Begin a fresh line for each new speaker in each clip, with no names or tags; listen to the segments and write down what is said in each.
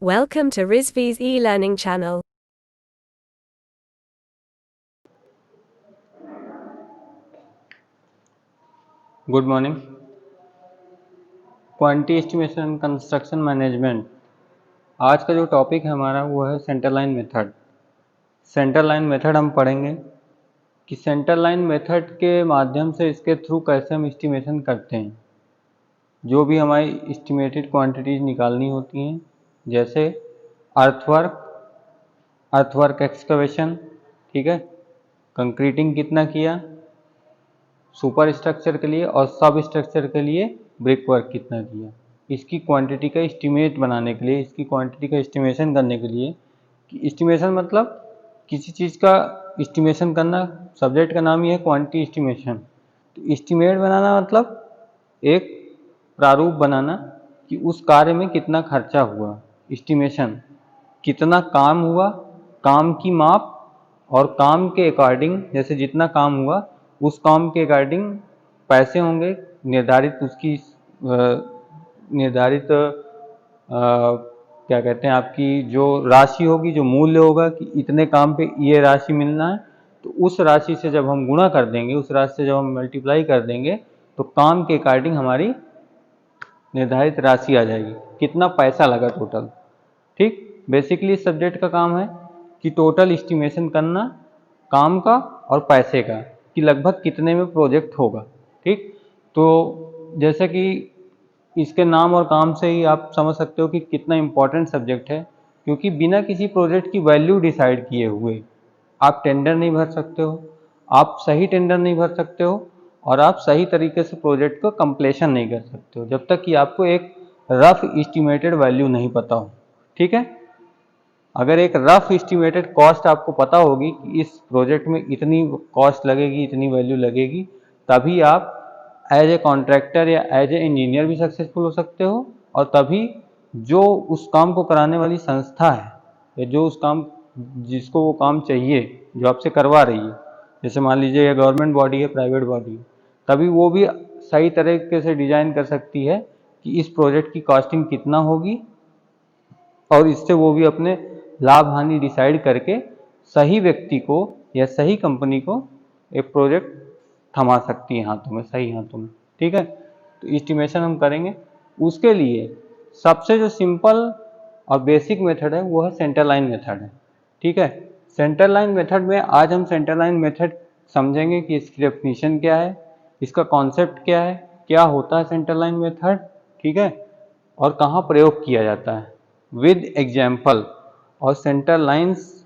Welcome to Rizvi's e-learning channel.
Good morning. Quantity estimation and construction management, आज का जो topic है हमारा वो है centre line method. Centre line method हम पढ़ेंगे कि सेंटर लाइन मेथड के माध्यम से इसके थ्रू कैसे हम एस्टिमेशन करते हैं। जो भी हमारी एस्टिमेटेड क्वांटिटीज निकालनी होती हैं, जैसे अर्थवर्क एक्सकवेशन, ठीक है, कंक्रीटिंग कितना किया सुपर स्ट्रक्चर के लिए और सब स्ट्रक्चर के लिए ब्रिक वर्क कितना किया, इसकी क्वांटिटी का एस्टिमेट बनाने के लिए, इसकी क्वांटिटी का एस्टिमेशन करने के लिए। कि एस्टिमेशन मतलब किसी चीज़ का एस्टिमेशन करना, सब्जेक्ट का नाम ही है क्वांटिटी एस्टिमेशन। तो एस्टिमेट बनाना मतलब एक प्रारूप बनाना कि उस कार्य में कितना खर्चा हुआ। एस्टिमेशन कितना काम हुआ, काम की माप और काम के अकॉर्डिंग, जैसे जितना काम हुआ उस काम के अकॉर्डिंग पैसे होंगे निर्धारित, उसकी निर्धारित क्या कहते हैं, आपकी जो राशि होगी, जो मूल्य होगा कि इतने काम पे ये राशि मिलना है। तो उस राशि से जब हम गुणा कर देंगे, उस राशि से जब हम मल्टीप्लाई कर देंगे, तो काम के अकॉर्डिंग हमारी निर्धारित राशि आ जाएगी, कितना पैसा लगा टोटल। ठीक, बेसिकली इस सब्जेक्ट का काम है कि टोटल एस्टिमेशन करना काम का और पैसे का, कि लगभग कितने में प्रोजेक्ट होगा। ठीक, तो जैसे कि इसके नाम और काम से ही आप समझ सकते हो कि कितना इम्पोर्टेंट सब्जेक्ट है, क्योंकि बिना किसी प्रोजेक्ट की वैल्यू डिसाइड किए हुए आप टेंडर नहीं भर सकते हो, आप सही टेंडर नहीं भर सकते हो, और आप सही तरीके से प्रोजेक्ट को कंप्लीशन नहीं कर सकते हो जब तक कि आपको एक रफ एस्टिमेटेड वैल्यू नहीं पता हो। ठीक है, अगर एक रफ एस्टिमेटेड कॉस्ट आपको पता होगी कि इस प्रोजेक्ट में इतनी कॉस्ट लगेगी, इतनी वैल्यू लगेगी, तभी आप एज ए कॉन्ट्रैक्टर या एज ए इंजीनियर भी सक्सेसफुल हो सकते हो, और तभी जो उस काम को कराने वाली संस्था है या जो उस काम, जिसको वो काम चाहिए, जो आपसे करवा रही है, जैसे मान लीजिए ये गवर्नमेंट बॉडी है, प्राइवेट बॉडी है, तभी वो भी सही तरीके से डिजाइन कर सकती है कि इस प्रोजेक्ट की कॉस्टिंग कितना होगी, और इससे वो भी अपने लाभ हानि डिसाइड करके सही व्यक्ति को या सही कंपनी को एक प्रोजेक्ट थमा सकती है हाथों में, सही हाथों में। ठीक है, तो एस्टिमेशन हम करेंगे। उसके लिए सबसे जो सिंपल और बेसिक मेथड है वो है सेंटर लाइन मेथड है। ठीक है, सेंटर लाइन मेथड में आज हम सेंटर लाइन मेथड समझेंगे कि इसकी डेफिनेशन क्या है, इसका कॉन्सेप्ट क्या है, क्या होता है सेंटर लाइन मेथड, ठीक है, और कहाँ प्रयोग किया जाता है विद एग्जाम्पल, और सेंटर लाइंस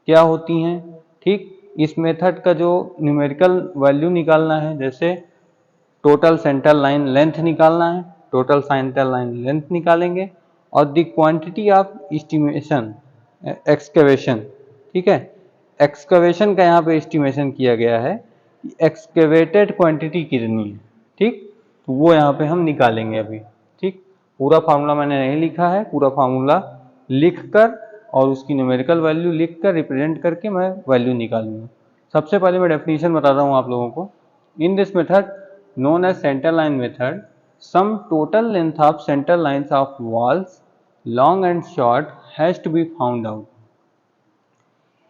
क्या होती हैं। ठीक, इस मेथड का जो न्यूमेरिकल वैल्यू निकालना है, जैसे टोटल सेंटर लाइन लेंथ निकालना है, टोटल सेंटर लाइन लेंथ निकालेंगे, और the quantity of estimation excavation. ठीक है, एक्सकवेशन का यहाँ पे एस्टिमेशन किया गया है कि एक्सकवेटेड क्वांटिटी कितनी है। ठीक, तो वो यहाँ पे हम निकालेंगे अभी। ठीक, पूरा फार्मूला मैंने नहीं लिखा है, पूरा फार्मूला लिख कर और उसकी न्यूमेरिकल वैल्यू लिख कर रिप्रेजेंट करके मैं वैल्यू निकालूंगा। सबसे पहले मैं डेफिनेशन बता रहा हूँ आप लोगों को। In this method known as center line method, some total length of center lines of walls, long and short, has to be found out.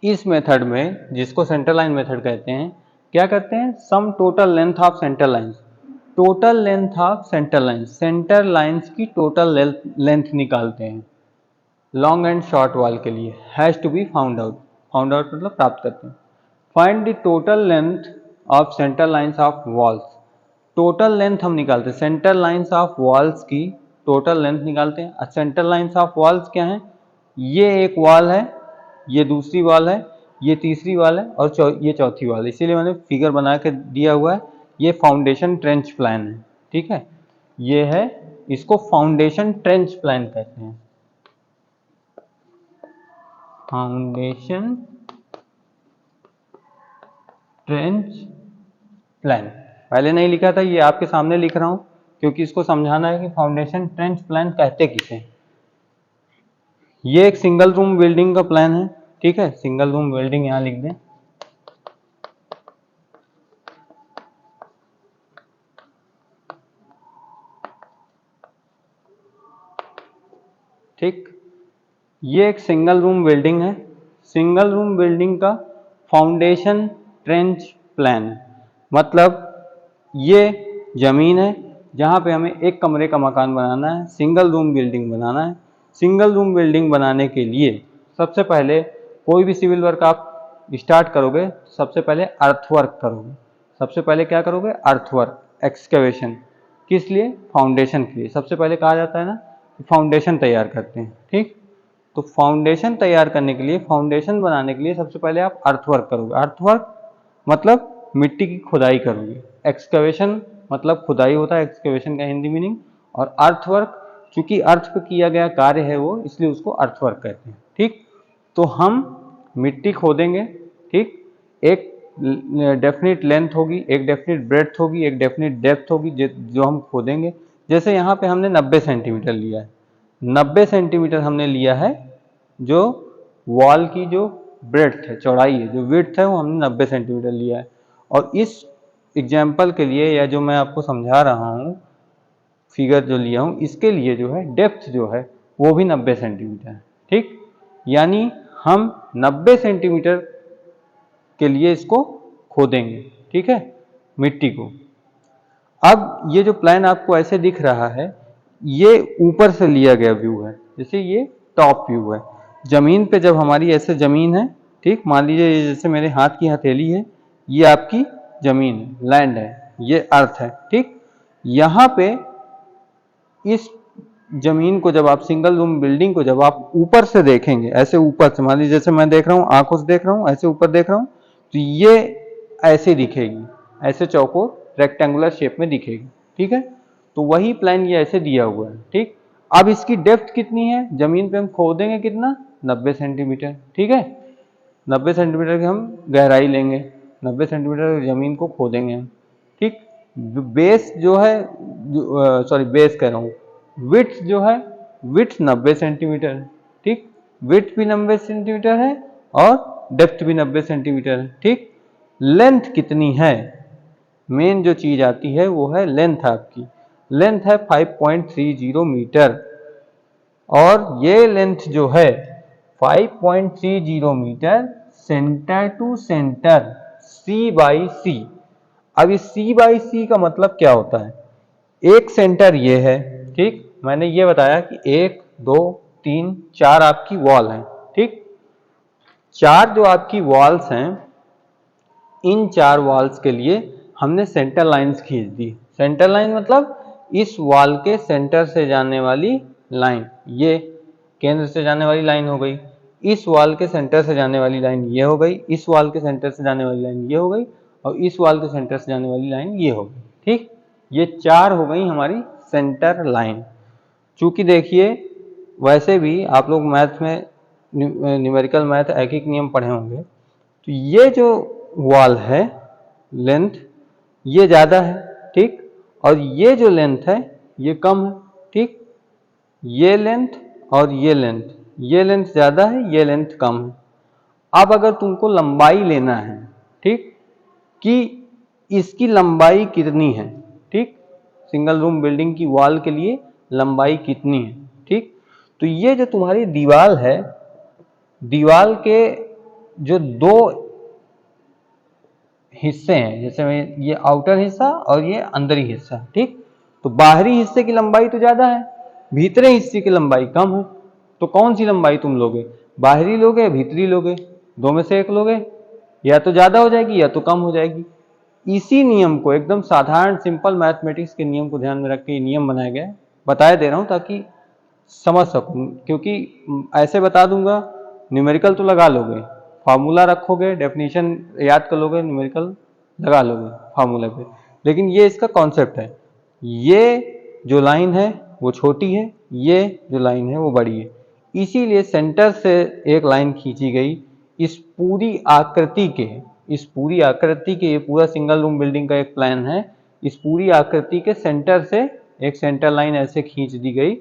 इस मेथड में, जिसको सेंटर लाइन मेथड कहते हैं, क्या करते हैं, sum total length of centre lines, total length of centre lines, centre lines की total length निकालते हैं लॉन्ग एंड शॉर्ट वॉल के लिए। Has to be found out, found out मतलब प्राप्त करते हैं। Find the total length of centre lines of walls, total length हम निकालते हैं सेंटर लाइंस ऑफ वॉल्स की, टोटल लेंथ निकालते हैं। सेंटर लाइंस ऑफ वॉल्स क्या है, ये एक वॉल है, ये दूसरी वॉल है, ये तीसरी वॉल है, और ये चौथी वॉल है, इसीलिए मैंने फिगर बना के दिया हुआ है। ये फाउंडेशन ट्रेंच प्लान है। ठीक है, ये है, इसको फाउंडेशन ट्रेंच प्लान कहते हैं, फाउंडेशन ट्रेंच प्लान। पहले नहीं लिखा था, ये आपके सामने लिख रहा हूं, क्योंकि इसको समझाना है कि फाउंडेशन ट्रेंच प्लान कहते किसे। ये एक सिंगल रूम बिल्डिंग का प्लान है। ठीक है, सिंगल रूम बिल्डिंग यहां लिख दें। ठीक, ये एक सिंगल रूम बिल्डिंग है। सिंगल रूम बिल्डिंग का फाउंडेशन ट्रेंच प्लान, मतलब ये जमीन है जहाँ पे हमें एक कमरे का मकान बनाना है, सिंगल रूम बिल्डिंग बनाना है। सिंगल रूम बिल्डिंग बनाने के लिए सबसे पहले कोई भी सिविल वर्क आप स्टार्ट करोगे, सबसे पहले अर्थवर्क करोगे। सबसे पहले क्या करोगे? Earthwork, excavation. किस लिए? फाउंडेशन के लिए। सबसे पहले कहा जाता है ना कि फाउंडेशन तैयार करते हैं, ठीक। तो फाउंडेशन तैयार करने के लिए, फाउंडेशन बनाने के लिए सबसे पहले आप अर्थवर्क करोगे। अर्थवर्क मतलब मिट्टी की खुदाई करोगे। एक्सकवेशन मतलब खुदाई होता है, एक्सकवेशन का हिंदी मीनिंग। और अर्थवर्क, चूंकि अर्थ पे किया गया कार्य है वो, इसलिए उसको अर्थवर्क कहते हैं, ठीक। तो हम मिट्टी खोदेंगे, ठीक। एक डेफिनेट लेंथ होगी, एक डेफिनेट ब्रेड्थ होगी, एक डेफिनेट डेप्थ होगी जो हम खोदेंगे। जैसे यहाँ पे हमने 90 सेंटीमीटर लिया है, 90 सेंटीमीटर हमने लिया है। जो वॉल की जो ब्रेड्थ है, चौड़ाई है, जो विड्थ है, वो हमने 90 सेंटीमीटर लिया है। और इस एग्जाम्पल के लिए, या जो मैं आपको समझा रहा हूँ, फिगर जो लिया हूँ, इसके लिए जो है डेप्थ जो है वो भी 90 सेंटीमीटर है, ठीक। यानी हम 90 सेंटीमीटर के लिए इसको खोदेंगे, ठीक है, मिट्टी को। अब ये जो प्लान आपको ऐसे दिख रहा है, ये ऊपर से लिया गया व्यू है, जैसे ये टॉप व्यू है। जमीन पे जब हमारी ऐसे जमीन है, ठीक, मान लीजिए जैसे मेरे हाथ की हथेली है, ये आपकी जमीन है, लैंड है, ये अर्थ है, ठीक। यहाँ पे इस जमीन को जब आप, सिंगल रूम बिल्डिंग को जब आप ऊपर से देखेंगे, ऐसे ऊपर से, मान लीजिए जैसे मैं देख रहा हूँ, आंखों से देख रहा हूँ, ऐसे ऊपर देख रहा हूँ, तो ये ऐसे दिखेगी, ऐसे चौकोर रेक्टेंगुलर शेप में दिखेगी, ठीक है। तो वही प्लान ये ऐसे दिया हुआ है, ठीक। अब इसकी डेप्थ कितनी है? जमीन पे हम खोदेंगे कितना? 90 सेंटीमीटर, ठीक है। 90 सेंटीमीटर की हम गहराई लेंगे, 90 सेंटीमीटर जमीन को खोदेंगे हम, ठीक। बेस जो है, सॉरी बेस कह रहा हूँ, विड्थ जो है, विड्थ 90 सेंटीमीटर है, ठीक। विड्थ भी 90 सेंटीमीटर है और डेप्थ भी 90 सेंटीमीटर है, ठीक। लेंथ कितनी है? मेन जो चीज आती है वो है लेंथ। आपकी लेंथ है 5.30 मीटर। और ये लेंथ जो है 5.30 metre, centre to centre, C by C. अब इस सी बाई सी का मतलब क्या होता है? एक सेंटर ये है, ठीक। मैंने ये बताया कि 1 2 3 4 आपकी वॉल है, ठीक। 4 जो आपकी वॉल्स हैं, इन 4 वॉल्स के लिए हमने सेंटर लाइंस खींच दी। सेंटर लाइन मतलब इस वॉल के सेंटर से जाने वाली लाइन, ये केंद्र से जाने वाली लाइन हो गई। इस वॉल के सेंटर से जाने वाली लाइन ये हो गई, इस वॉल के सेंटर से जाने वाली लाइन ये हो गई, और इस वॉल के सेंटर से जाने वाली लाइन ये हो गई, ठीक। ये 4 हो गई हमारी सेंटर लाइन। चूंकि देखिए, वैसे भी आप लोग मैथ में, न्यूमेरिकल मैथ एक एक नियम पढ़े होंगे, तो ये जो वॉल है, लेंथ ये ज़्यादा है, ठीक। और ये जो लेंथ है ये कम है, ठीक। ये लेंथ और ये लेंथ, ये लेंथ ज़्यादा है, ये लेंथ कम है। अब अगर तुमको लंबाई लेना है, ठीक, कि इसकी लंबाई कितनी है, ठीक, सिंगल रूम बिल्डिंग की वॉल के लिए लंबाई कितनी है, ठीक। तो ये जो तुम्हारी दीवार है, दीवार के जो 2 हिस्से हैं, जैसे ये आउटर हिस्सा और ये अंदरी हिस्सा, ठीक। तो बाहरी हिस्से की लंबाई तो ज्यादा है, भीतरी हिस्से की लंबाई कम है। तो कौन सी लंबाई तुम लोगे? बाहरी लोगे या भीतरी लोगे? दो में से एक लोगे, या तो ज्यादा हो जाएगी या तो कम हो जाएगी। इसी नियम को, एकदम साधारण सिंपल मैथमेटिक्स के नियम को ध्यान में रख के ये नियम बनाया गया है। बताया दे रहा हूं ताकि समझ सकूं, क्योंकि ऐसे बता दूंगा, न्यूमेरिकल तो लगा लोगे, फार्मूला रखोगे, डेफिनेशन याद कर लोगे, न्यूमेरिकल लगा लोगे फार्मूले पे, लेकिन ये इसका कॉन्सेप्ट है। ये जो लाइन है वो छोटी है, ये जो लाइन है वो बड़ी है, इसीलिए सेंटर से एक लाइन खींची गई। इस पूरी आकृति के, इस पूरी आकृति के, ये पूरा सिंगल रूम बिल्डिंग का एक प्लान है, इस पूरी आकृति के सेंटर से एक सेंटर लाइन ऐसे खींच दी गई।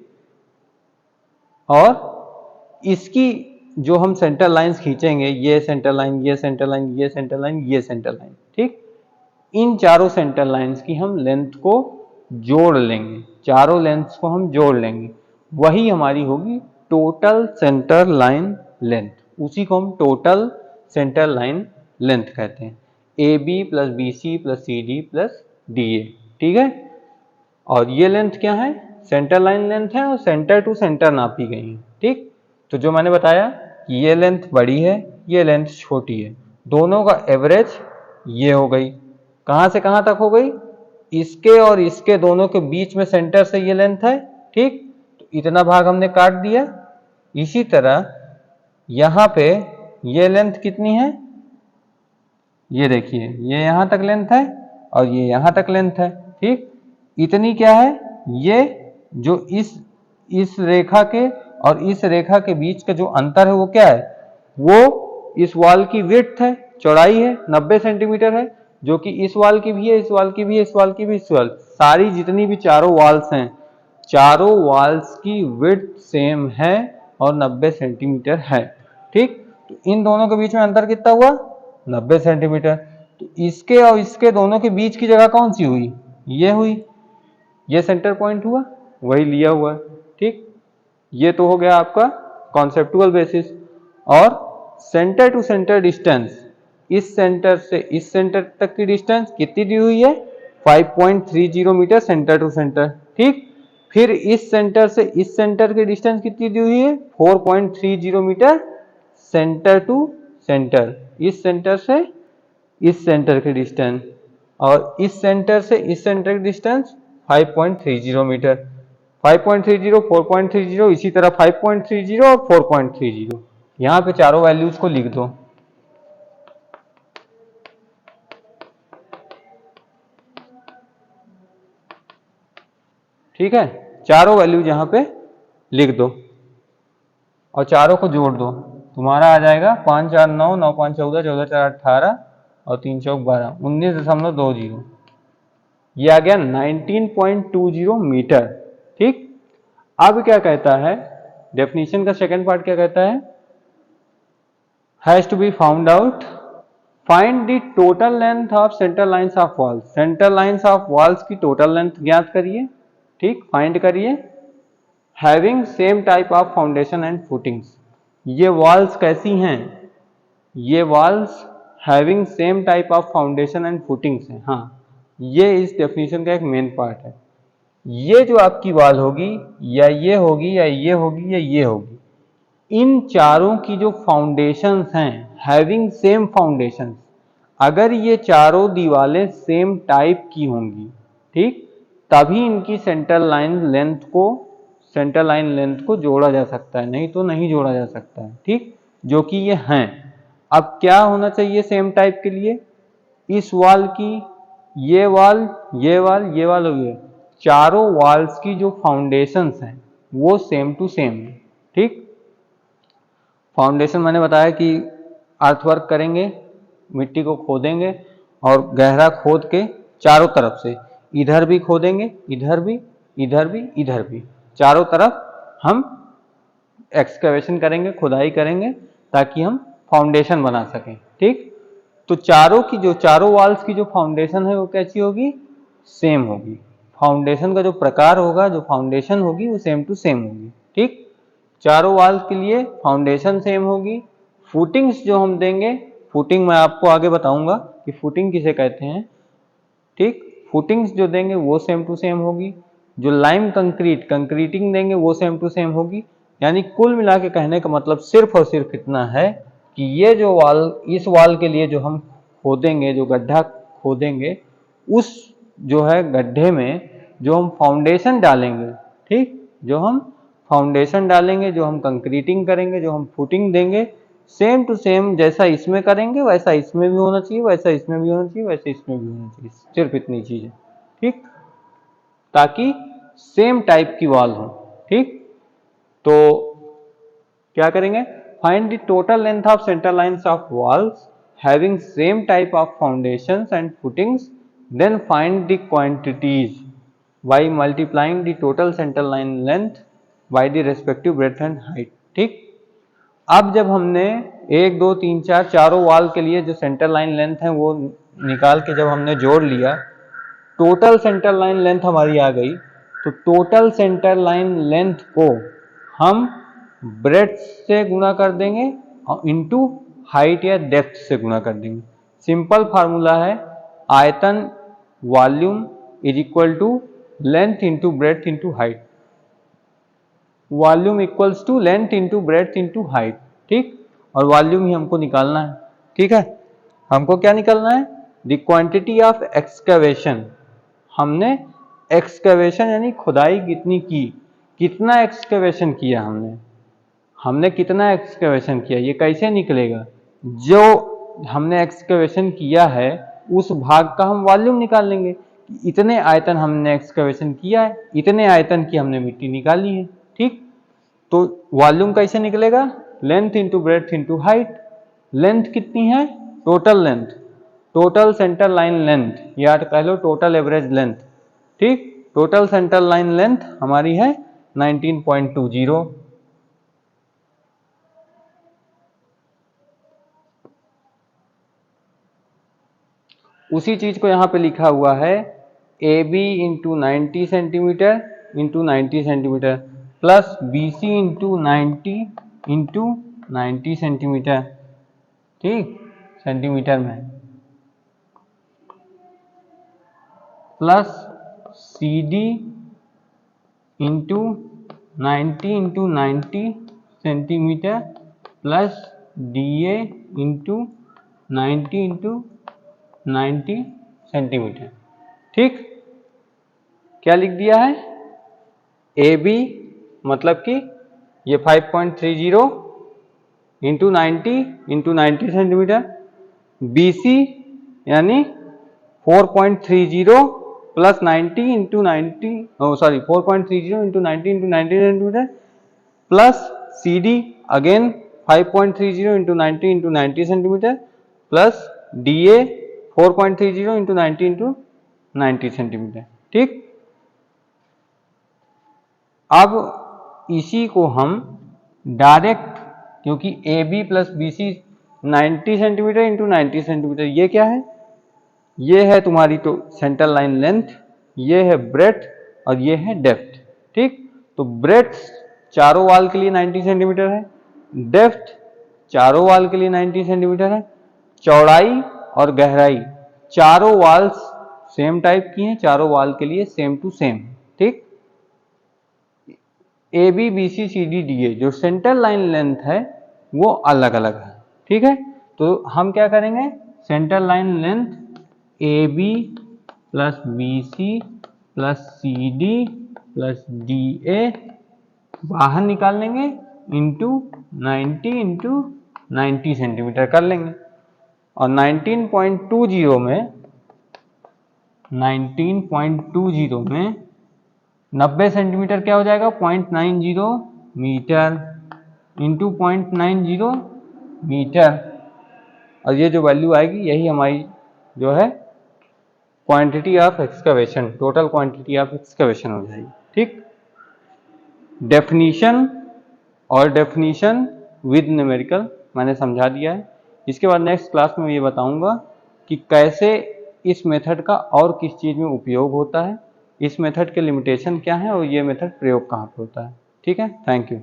और इसकी जो हम सेंटर लाइंस खींचेंगे, ये सेंटर लाइन, ये सेंटर लाइन, ये सेंटर लाइन, ये सेंटर लाइन, ठीक, इन चारों सेंटर लाइंस की हम लेंथ को जोड़ लेंगे, चारों लेंथ्स को हम जोड़ लेंगे, वही हमारी होगी टोटल सेंटर लाइन लेंथ, उसी को हम टोटल सेंटर लाइन लेंथ कहते हैं। A B plus B C plus C D plus D A, ठीक है। और ये लेंथ क्या है, सेंटर लाइन लेंथ है और सेंटर टू सेंटर नापी गई है, ठीक। तो जो मैंने बताया कि ये लेंथ बड़ी है, ये लेंथ छोटी है, दोनों का एवरेज ये हो गई। कहाँ से कहाँ तक हो गई, इसके और इसके दोनों के बीच में सेंटर से ये लेंथ है, ठीक। तो इतना भाग हमने काट दिया। इसी तरह यहाँ पे ये लेंथ कितनी है, ये देखिए, ये यहाँ तक लेंथ है और ये यहाँ तक लेंथ है, ठीक। इतनी क्या है, ये जो इस रेखा के और इस रेखा के बीच का जो अंतर है वो क्या है, वो इस वॉल की विड्थ है, चौड़ाई है, 90 सेंटीमीटर है, जो कि इस वॉल की भी है, इस वॉल की भी है, इस वॉल की भी, इस वॉल, सारी जितनी भी चारों वॉल्स हैं, चारों वॉल्स की विड्थ सेम है और 90 सेंटीमीटर है, ठीक। तो इन दोनों के बीच में अंतर कितना हुआ, 90 सेंटीमीटर। तो इसके और इसके दोनों के बीच की जगह कौन सी हुई, ये हुई, ये सेंटर पॉइंट हुआ, वही लिया हुआ है, ठीक। ये तो हो गया आपका कॉन्सेप्टुअल बेसिस। और सेंटर टू सेंटर डिस्टेंस, इस सेंटर से इस सेंटर तक की डिस्टेंस कितनी दी हुई है, 5.30 मीटर सेंटर टू सेंटर, ठीक। फिर इस सेंटर से इस सेंटर की डिस्टेंस कितनी दी हुई है, 4.30 मीटर सेंटर टू सेंटर, इस सेंटर से इस सेंटर की डिस्टेंस, और इस सेंटर से इस सेंटर की डिस्टेंस 5.30 मीटर, 5.30, 4.30, इसी तरह 5.30 और 4.30। यहाँ पे चारों वैल्यूज को लिख दो, ठीक है। चारों वैल्यूज यहाँ पे लिख दो और चारों को जोड़ दो, तुम्हारा आ जाएगा 5 4 9, 9 5 14, 14 4 18 और 3 चौक 12, 19.20। ये आ गया 19.20 मीटर, ठीक। अब क्या कहता है, डेफिनेशन का सेकंड पार्ट क्या कहता है, has to be found out, find the total length of centre lines of walls, centre lines of walls की टोटल लेंथ ज्ञात करिए, ठीक, फाइंड करिए। Having same type of foundation and footings, ये वॉल्स कैसी हैं, ये walls having same type of foundation and footings हैं। हाँ, ये इस डेफिनेशन का एक मेन पार्ट है। ये जो आपकी वॉल होगी, या ये होगी, या ये होगी, या ये होगी, इन चारों की जो फाउंडेशंस हैं, हैविंग सेम फाउंडेशंस, अगर ये चारों दीवारें सेम टाइप की होंगी, ठीक, तभी इनकी सेंटर लाइन लेंथ को जोड़ा जा सकता है, नहीं तो नहीं जोड़ा जा सकता है, ठीक, जो कि ये हैं। अब क्या होना चाहिए सेम टाइप के लिए, इस वॉल की, ये वॉल, ये वॉल, ये वॉल, ये चारों वॉल्स की जो फाउंडेशंस हैं वो सेम टू सेम है, ठीक। फाउंडेशन मैंने बताया कि अर्थवर्क करेंगे, मिट्टी को खोदेंगे और गहरा खोद के चारों तरफ से, इधर भी खोदेंगे, इधर भी, इधर भी, इधर भी, चारों तरफ हम एक्सकवेशन करेंगे, खुदाई करेंगे, ताकि हम फाउंडेशन बना सकें, ठीक। तो चारों वॉल्स की जो फाउंडेशन है वो कैसी होगी, सेम होगी। फाउंडेशन का जो प्रकार होगा, जो फाउंडेशन होगी वो सेम टू सेम होगी, ठीक। चारों वॉल्स के लिए फाउंडेशन सेम होगी। फुटिंग्स जो हम देंगे, फुटिंग मैं आपको आगे बताऊंगा कि फुटिंग किसे कहते हैं, ठीक। फुटिंग्स जो देंगे वो सेम टू सेम होगी। जो लाइम कंक्रीटिंग देंगे वो सेम टू सेम होगी। यानी कुल मिला के कहने का मतलब सिर्फ और सिर्फ इतना है कि ये जो वॉल, इस वॉल के लिए जो हम खोदेंगे, जो गड्ढा खोदेंगे, उस जो है गड्ढे में जो हम फाउंडेशन डालेंगे, ठीक, जो हम फाउंडेशन डालेंगे, जो हम कंक्रीटिंग करेंगे, जो हम फुटिंग देंगे, सेम टू सेम जैसा इसमें करेंगे वैसा इसमें भी होना चाहिए, वैसा इसमें भी होना चाहिए, वैसा इसमें भी होना चाहिए। सिर्फ इतनी चीज है, ठीक, ताकि सेम टाइप की वॉल हो, ठीक। तो क्या करेंगे, find the total length of centre lines of walls having same type of foundations and footings, then find the quantities by multiplying the total centre line length by the respective breadth and height, ठीक। अब जब हमने 1 2 3 4 चारों wall के लिए जो centre line length है वो निकाल के जब हमने जोड़ लिया, टोटल सेंटर लाइन लेंथ हमारी आ गई। तो टोटल सेंटर लाइन लेंथ को हम ब्रेड्थ से गुणा कर देंगे और इनटू हाइट या डेप्थ से गुणा कर देंगे। सिंपल फार्मूला है, आयतन volume is equal to length into breadth into height. Volume equals to length into breadth into height, ठीक। और वॉल्यूम ही हमको निकालना है, ठीक है। हमको क्या निकालना है? The quantity of excavation. हमने एक्सकवेशन यानी खुदाई कितनी की, कितना एक्सकवेशन किया हमने कितना एक्सकवेशन किया, ये कैसे निकलेगा? जो हमने एक्सकवेशन किया है उस भाग का हम वॉल्यूम निकाल लेंगे। इतने आयतन हमने एक्सकवेशन किया है, इतने आयतन की हमने मिट्टी निकाली है, ठीक। तो वॉल्यूम कैसे निकलेगा? Length into breadth into height. Length कितनी है? Total length, total centre line length, या कह लो टोटल एवरेज लेंथ, ठीक। टोटल सेंटर लाइन लेंथ हमारी है 19.20। उसी चीज को यहाँ पे लिखा हुआ है A B into 90 centimetre into 90 centimetre plus B C into 90 centimetre, ठीक, सेंटीमीटर में, plus C D into 90 centimetre plus D A into 90 centimetre, ठीक। क्या लिख दिया है? ए बी मतलब कि ये 5.30 इंटू 90 सेंटीमीटर, बी सी यानी 4.30 plus 90 into 90 sorry 4.30 into 90 centimetre plus C D again 5.30 into 90 centimetre plus D A 4.30 into 90 centimetre, ठीक। अब इसी को हम डायरेक्ट, क्योंकि A B plus B C 90 centimetre into 90 centimetre, ये क्या है? ये है तुम्हारी तो सेंटर लाइन लेंथ, ये है ब्रेड्थ और ये है डेप्थ, ठीक। तो ब्रेड्थ चारों वाल के लिए 90 सेंटीमीटर है, डेप्थ चारों वाल के लिए 90 सेंटीमीटर है, चौड़ाई और गहराई चारों वाल्स सेम टाइप की हैं, चारों वाल के लिए सेम टू सेम, ठीक। A B B C C D D A जो सेंटर लाइन लेंथ है वो अलग अलग है, ठीक है। तो हम क्या करेंगे? Centre line length A B plus B C plus C D plus D A बाहर निकाल लेंगे इंटू 90 सेंटीमीटर कर लेंगे। और 19.20 में 90 सेंटीमीटर क्या हो जाएगा? 0.90 मीटर इंटू 0.90 मीटर, और ये जो वैल्यू आएगी यही हमारी जो है quantity of excavation, total quantity of excavation हो जाएगी, ठीक। डेफिनीशन और डेफिनीशन विद न्यूमेरिकल मैंने समझा दिया है। इसके बाद नेक्स्ट क्लास में ये बताऊंगा कि कैसे इस मेथड का और किस चीज़ में उपयोग होता है, इस मेथड के लिमिटेशन क्या है और ये मेथड प्रयोग कहाँ पे होता है, ठीक है। Thank you.